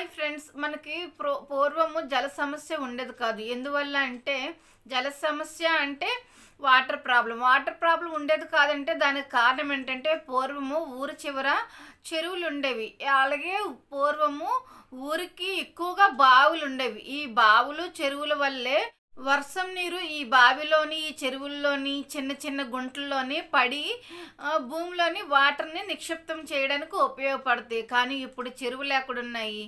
Hi friends, మనకి పూర్వము జల సమస్య ఉండేది కాదు. ఎందువల్ల అంటే జల సమస్య అంటే వాటర్ ప్రాబ్లం ఉండేది కాదంటే దానికి కారణం ఏంటంటే పూర్వము ఊరి చివర చెరువులు ఉండేవి. అలాగే పూర్వము ఊరికి ఎక్కువగా బావులు ఉండేవి. ఈ బావులు చెరువుల వల్లే వర్షం నీరు ఈ బావిలోని ఈ చెరువుల్లోని చిన్న చిన్న గుంటల్లోని పడి భూమిలోని వాటర్ని నిక్షిప్తం చేయడానికి ఉపయోగపడతాయి. కానీ ఇప్పుడు చెరువులు ఎక్కడున్నాయి?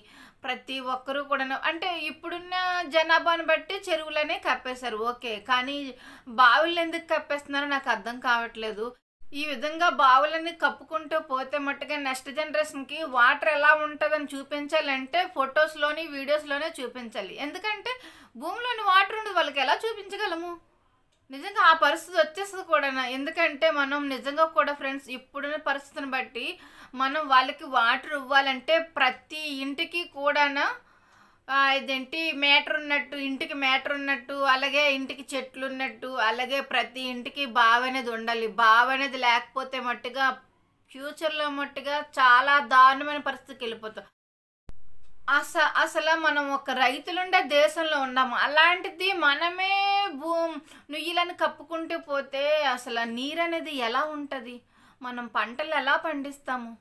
ప్రతి ఒక్కరూ కూడా అంటే ఇప్పుడున్న జనాభాను బట్టి చెరువులనే కప్పేశారు, ఓకే. కానీ బావులు ఎందుకు కప్పేస్తున్నారో నాకు అర్థం కావట్లేదు. ఈ విధంగా బావులన్నీ కప్పుకుంటూ పోతే మట్టుగా నెక్స్ట్ జనరేషన్కి వాటర్ ఎలా ఉంటుందని చూపించాలంటే ఫొటోస్లోని వీడియోస్లోనే చూపించాలి. ఎందుకంటే భూమిలోని వాటర్ ఉండదు, వాళ్ళకి ఎలా చూపించగలము? నిజంగా ఆ పరిస్థితి వచ్చేస్తుంది కూడా. ఎందుకంటే మనం నిజంగా కూడా ఫ్రెండ్స్ ఇప్పుడున్న పరిస్థితిని బట్టి మనం వాళ్ళకి వాటర్ ఇవ్వాలంటే ప్రతి ఇంటికి కూడా ఇదేంటి మేటర్ ఉన్నట్టు, ఇంటికి మేటర్ ఉన్నట్టు, అలాగే ఇంటికి చెట్లు ఉన్నట్టు, అలాగే ప్రతి ఇంటికి బావి అనేది ఉండాలి. బావి అనేది లేకపోతే మట్టుగా ఫ్యూచర్లో మట్టుగా చాలా దారుణమైన పరిస్థితికి వెళ్ళిపోతాం. అసలు మనం ఒక రైతులుండే దేశంలో ఉన్నాము. అలాంటిది మనమే నుయ్యిలను కప్పుకుంటూ పోతే అసలు నీరు అనేది ఎలా ఉంటుంది? మనం పంటలు ఎలా పండిస్తాము?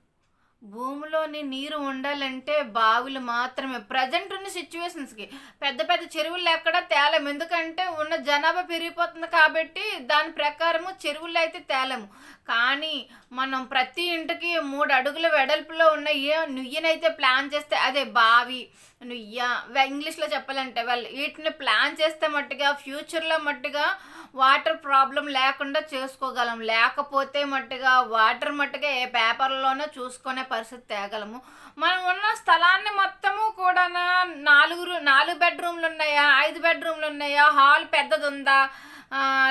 భూమిలోని నీరు ఉండాలంటే బావులు మాత్రమే. ప్రజెంట్ ఉన్న సిచ్యువేషన్స్కి పెద్ద పెద్ద చెరువులు ఎక్కడ తేలేము. ఎందుకంటే ఉన్న జనాభా పెరిగిపోతుంది కాబట్టి దాని ప్రకారము చెరువులు అయితే తేలేము. కానీ మనం ప్రతి ఇంటికి 3 అడుగుల వెడల్పులో ఉన్న నుయ్యనైతే ప్లాన్ చేస్తే, అదే బావి నుయ్య ఇంగ్లీష్లో చెప్పాలంటే వీటిని ప్లాన్ చేస్తే మట్టుగా ఫ్యూచర్లో మట్టుగా వాటర్ ప్రాబ్లం లేకుండా చేసుకోగలం. లేకపోతే మట్టుగా వాటర్ మట్టుగా ఏ పేపర్లోనో చూసుకునే పరిస్థితి తేగలము. మనం ఉన్న స్థలాన్ని మొత్తము కూడా 4 బెడ్రూమ్లు ఉన్నాయా, 5 బెడ్రూమ్లు ఉన్నాయా, హాల్ పెద్దది ఉందా,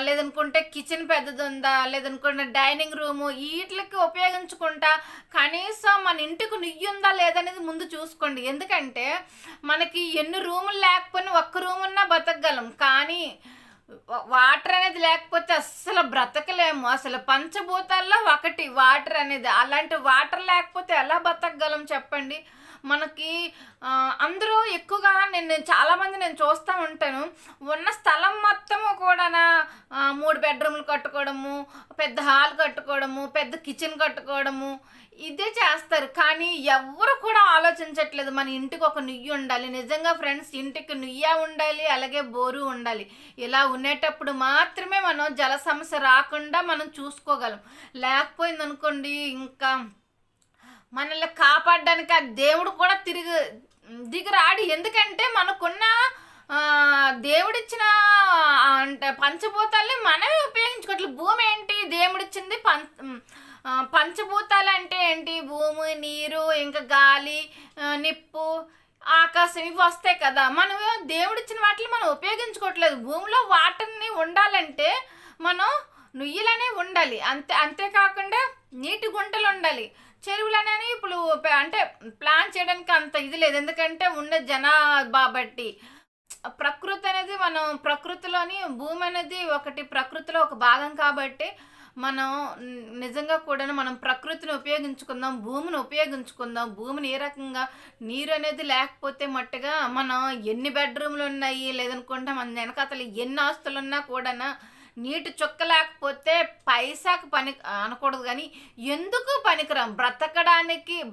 లేదనుకుంటే కిచెన్ పెద్దది ఉందా, లేదనుకుంటే డైనింగ్ రూము, వీటికి ఉపయోగించుకుంటా కనీసం మన ఇంటికి నుయ్యి ఉందా లేదనేది ముందు చూసుకోండి. ఎందుకంటే మనకి ఎన్ని రూములు లేకపోయినా ఒక్క రూమ్ ఉన్నా బతకగలం. కానీ వాటర్ అనేది లేకపోతే అస్సలు బ్రతకలేము. అసలు పంచభూతాల్లో ఒకటి వాటర్ అనేది. అలాంటి వాటర్ లేకపోతే ఎలా బతకగలం చెప్పండి? మనకి అందరూ ఎక్కువగా చాలామంది చూస్తూ ఉంటాను, ఉన్న స్థలం మొత్తము కూడా 3 బెడ్రూమ్లు కట్టుకోవడము, పెద్ద హాల్ కట్టుకోవడము, పెద్ద కిచెన్ కట్టుకోవడము, ఇదే చేస్తారు. కానీ ఎవరు కూడా ఆలోచించట్లేదు మన ఇంటికి ఒక నుయ్యి ఉండాలి. నిజంగా ఫ్రెండ్స్, ఇంటికి నుయ్య ఉండాలి, అలాగే బోరు ఉండాలి. ఇలా ఉండేటప్పుడు మాత్రమే మనం జల సమస్య రాకుండా మనం చూసుకోగలం. లేకపోయిందనుకోండి ఇంకా మనల్ని కాపాడడానికి ఆ దేవుడు కూడా దిగిరాడు. ఎందుకంటే మనకున్న దేవుడిచ్చిన అంటే పంచభూతాలని మనమే ఉపయోగించుకోవట్లేదు. భూమి ఏంటి? దేవుడిచ్చింది పంచభూతాలు అంటే ఏంటి? భూమి, నీరు, ఇంకా గాలి, నిప్పు, ఆకాశం, ఇవి వస్తాయి కదా. మనం దేవుడిచ్చిన వాటిని మనం ఉపయోగించుకోవట్లేదు. భూమిలో వాటర్ని ఉండాలంటే మనం నుయ్యలనే ఉండాలి. అంతేకాకుండా నీటి గుంటలు ఉండాలి. చెరువులు అనేవి ఇప్పుడు అంటే ప్లాన్ చేయడానికి అంత ఇది లేదు. ఎందుకంటే ఉన్న జనాభా బట్టి ప్రకృతి అనేది మనం ప్రకృతిలోని భూమి అనేది ఒకటి ప్రకృతిలో ఒక భాగం కాబట్టి మనం నిజంగా కూడా మనం ప్రకృతిని ఉపయోగించుకుందాం, భూమిని ఉపయోగించుకుందాం. భూమిని ఏ రకంగా నీరు అనేది లేకపోతే మట్టుగా మనం ఎన్ని బెడ్రూమ్లు ఉన్నాయి, లేదనుకుంటే మన వెనకాతలు ఎన్ని ఆస్తులు ఉన్నా కూడా నీటి చుక్క లేకపోతే పైసాకు పని అనకూడదు, కానీ ఎందుకు పనికిరాం.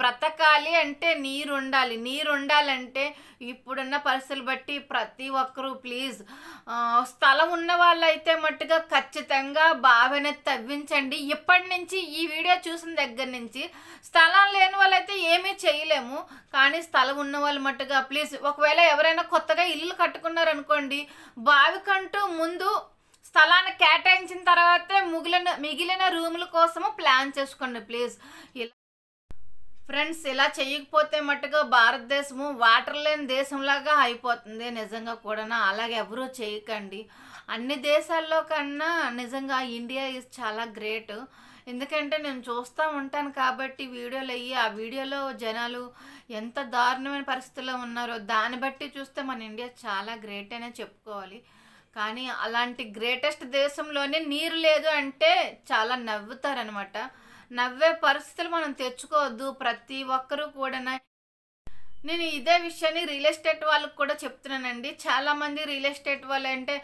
బ్రతకాలి అంటే నీరు ఉండాలి. నీరు ఉండాలంటే ఇప్పుడున్న పరిస్థితులు బట్టి ప్రతి ఒక్కరూ ప్లీజ్ స్థలం ఉన్న వాళ్ళు అయితే మట్టుగా ఖచ్చితంగా బావిని తవ్వించండి. ఇప్పటి నుంచి ఈ వీడియో చూసిన దగ్గర నుంచి స్థలం లేని వాళ్ళైతే ఏమీ చేయలేము. కానీ స్థలం ఉన్న వాళ్ళు మట్టుగా ప్లీజ్, ఒకవేళ ఎవరైనా కొత్తగా ఇల్లు కట్టుకున్నారనుకోండి, బావికంటూ ముందు స్థలాన్ని కేటాయించిన తర్వాతే మిగిలిన రూముల కోసము ప్లాన్ చేసుకోండి ప్లీజ్. ఫ్రెండ్స్, ఇలా చేయకపోతే మట్టుగా భారతదేశము వాటర్ లేని దేశంలాగా అయిపోతుంది నిజంగా కూడా. అలాగే ఎవరూ చేయకండి. అన్ని దేశాల్లో కన్నా నిజంగా ఇండియా ఈజ్ చాలా గ్రేట్. ఎందుకంటే నేను చూస్తూ ఉంటాను కాబట్టి వీడియోలు ఆ వీడియోలో జనాలు ఎంత దారుణమైన పరిస్థితుల్లో ఉన్నారో దాన్ని బట్టి చూస్తే మన ఇండియా చాలా గ్రేట్ అనే చెప్పుకోవాలి. కానీ అలాంటి గ్రేటెస్ట్ దేశంలోనే నీరు లేదు అంటే చాలా నవ్వుతారనమాట. నవ్వే పరిస్థితులు మనం తెచ్చుకోవద్దు. ప్రతి ఒక్కరూ కూడా నేను ఇదే విషయాన్ని రియల్ ఎస్టేట్ వాళ్ళకి కూడా చెప్తున్నానండి. చాలామంది రియల్ ఎస్టేట్ వాళ్ళు అంటే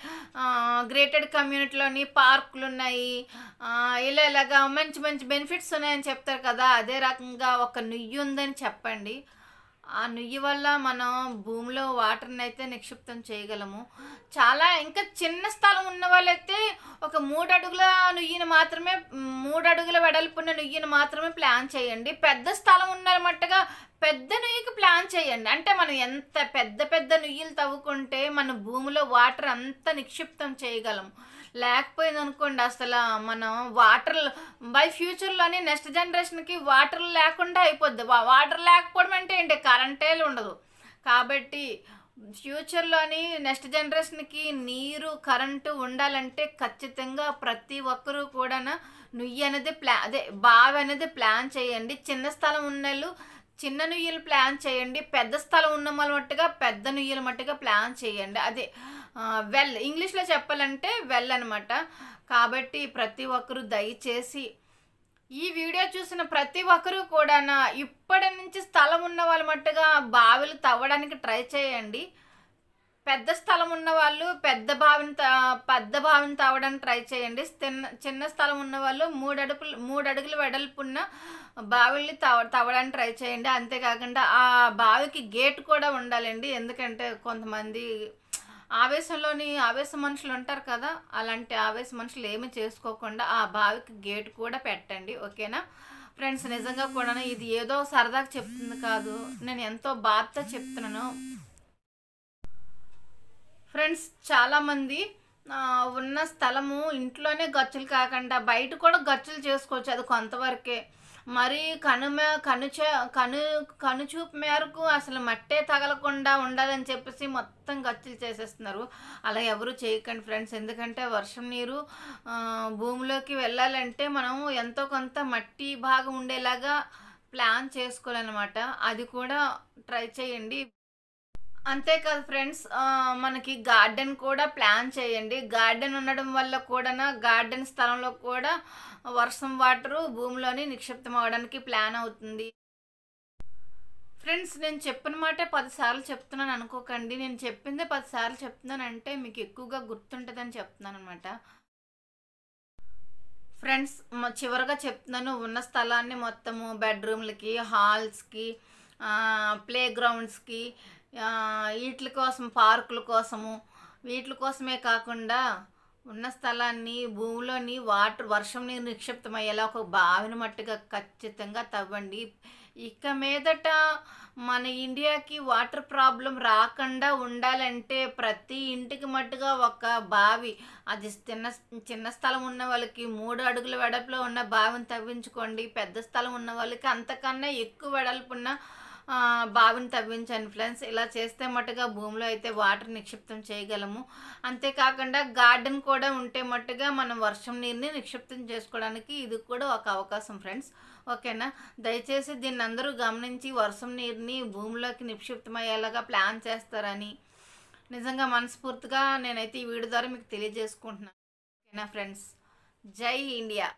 గ్రేటెడ్ కమ్యూనిటీలోని పార్కులు ఉన్నాయి, ఇలాగా మంచి మంచి బెనిఫిట్స్ ఉన్నాయని చెప్తారు కదా. అదే రకంగా ఒక నుయ్యి ఉందని చెప్పండి. ఆ నుయ్యి వల్ల మనం భూమిలో వాటర్ని అయితే నిక్షిప్తం చేయగలము. చాలా ఇంకా చిన్న స్థలం ఉన్న వాళ్ళైతే ఒక 3 అడుగుల నుయ్యిని మాత్రమే, 3 అడుగుల వెడల్పున్న నుయ్యిని మాత్రమే ప్లాన్ చేయండి. పెద్ద స్థలం ఉన్న మట్టుగా పెద్ద నుయ్యికి ప్లాన్ చేయండి. అంటే మనం ఎంత పెద్ద పెద్ద నుయ్యిలు తవ్వుకుంటే మన భూమిలో వాటర్ అంతా నిక్షిప్తం చేయగలం. లేకపోయింది అనుకోండి, అసలు మనం వాటర్ బై ఫ్యూచర్లోని నెక్స్ట్ జనరేషన్కి వాటర్ లేకుండా అయిపోద్ది. వాటర్ లేకపోవడం అంటే ఏంటి, కరెంటే ఉండదు. కాబట్టి ఫ్యూచర్లోని నెక్స్ట్ జనరేషన్కి నీరు కరెంటు ఉండాలంటే ఖచ్చితంగా ప్రతి ఒక్కరూ కూడా నుయ్యి అనేది అదే బావి అనేది ప్లాన్ చేయండి. చిన్న స్థలం ఉన్నోళ్ళు చిన్న నుయ్యలు ప్లాన్ చేయండి. పెద్ద స్థలం ఉన్న వాళ్ళ మట్టుగా పెద్ద నుయ్యల మట్టుగా ప్లాన్ చేయండి. అదే వెల్, ఇంగ్లీష్లో చెప్పాలంటే వెల్ అనమాట. కాబట్టి ప్రతి ఒక్కరూ దయచేసి ఈ వీడియో చూసిన ప్రతి ఒక్కరూ కూడా ఇప్పటి నుంచి స్థలం ఉన్న వాళ్ళ మట్టుగా బావిలు తవ్వడానికి ట్రై చేయండి. పెద్ద స్థలం ఉన్న వాళ్ళు పెద్ద బావిని తవ్వడానికి ట్రై చేయండి. చిన్న స్థలం ఉన్న వాళ్ళు 3 అడుగులు వెడల్పున్న బావిల్ని తవ్వడానికి ట్రై చేయండి. అంతేకాకుండా ఆ బావికి గేట్ కూడా ఉండాలండి. ఎందుకంటే కొంతమంది ఆవేశ మనుషులు ఉంటారు కదా, అలాంటి ఆవేశ మనుషులు ఏమి చేసుకోకుండా ఆ బావికి గేట్ కూడా పెట్టండి. ఓకేనా ఫ్రెండ్స్? నిజంగా కూడా ఇది ఏదో సరదాగా చెప్తుంది కాదు, నేను ఎంతో బాధతో చెప్తున్నాను. ఫ్రెండ్స్, చాలామంది ఉన్న స్థలము ఇంట్లోనే గచ్చులు కాకుండా బయట కూడా గచ్చులు చేసుకోవచ్చు. అది కొంతవరకే. మరి కనుచూపు మేరకు అసలు మట్టే తగలకుండా ఉండాలని చెప్పేసి మొత్తం గచ్చులు చేసేస్తున్నారు. అలా ఎవరు చేయకండి ఫ్రెండ్స్. ఎందుకంటే వర్షం నీరు భూమిలోకి వెళ్ళాలంటే మనం ఎంతో కొంత మట్టి భాగం ఉండేలాగా ప్లాన్ చేసుకోవాలన్నమాట. అది కూడా ట్రై చేయండి. అంతేకాదు ఫ్రెండ్స్, మనకి గార్డెన్ కూడా ప్లాన్ చేయండి. గార్డెన్ ఉండడం వల్ల కూడా గార్డెన్ స్థలంలో కూడా వర్షం వాటరు భూమిలోని నిక్షిప్తం అవడానికి ప్లాన్ అవుతుంది. ఫ్రెండ్స్, నేను చెప్పిన మాట 10 సార్లు చెప్తున్నాను అనుకోకండి. నేను చెప్పిందే 10 సార్లు చెప్తున్నానంటే మీకు ఎక్కువగా గుర్తుంటుందని చెప్తున్నాను అనమాట. ఫ్రెండ్స్, చివరిగా చెప్తున్నాను, ఉన్న స్థలాన్ని మొత్తము బెడ్రూమ్లకి, హాల్స్కి, ప్లే గ్రౌండ్స్కి, వీటి కోసం, పార్కుల కోసము, వీటి కోసమే కాకుండా ఉన్న స్థలాన్ని భూమిలోని వర్షం నీరు నిక్షిప్తమయ్యేలా ఒక బావిని మట్టుగా ఖచ్చితంగా తవ్వండి. ఇక మీదట మన ఇండియాకి వాటర్ ప్రాబ్లం రాకుండా ఉండాలంటే ప్రతి ఇంటికి మట్టుగా ఒక బావి, అది చిన్న స్థలం ఉన్న వాళ్ళకి 3 అడుగుల వెడల్పులో ఉన్న బావిని తవ్వించుకోండి. పెద్ద స్థలం ఉన్న వాళ్ళకి అంతకన్నా ఎక్కువ వెడల్పున్న బావిని తవ్వించండి ఫ్రెండ్స్. ఇలా చేస్తే మట్టుగా భూమిలో అయితే వాటర్ నిక్షిప్తం చేయగలము. అంతేకాకుండా గార్డెన్ కూడా ఉంటే మట్టుగా మనం వర్షం నీరుని నిక్షిప్తం చేసుకోవడానికి ఇది కూడా ఒక అవకాశం ఫ్రెండ్స్. ఓకేనా? దయచేసి దీన్ని అందరూ గమనించి వర్షం నీరుని భూమిలోకి నిక్షిప్తమయ్యేలాగా ప్లాన్ చేస్తారని నిజంగా మనస్ఫూర్తిగా నేనైతే ఈ వీడియో ద్వారా మీకు తెలియజేసుకుంటున్నాను. ఓకేనా ఫ్రెండ్స్? జై ఇండియా.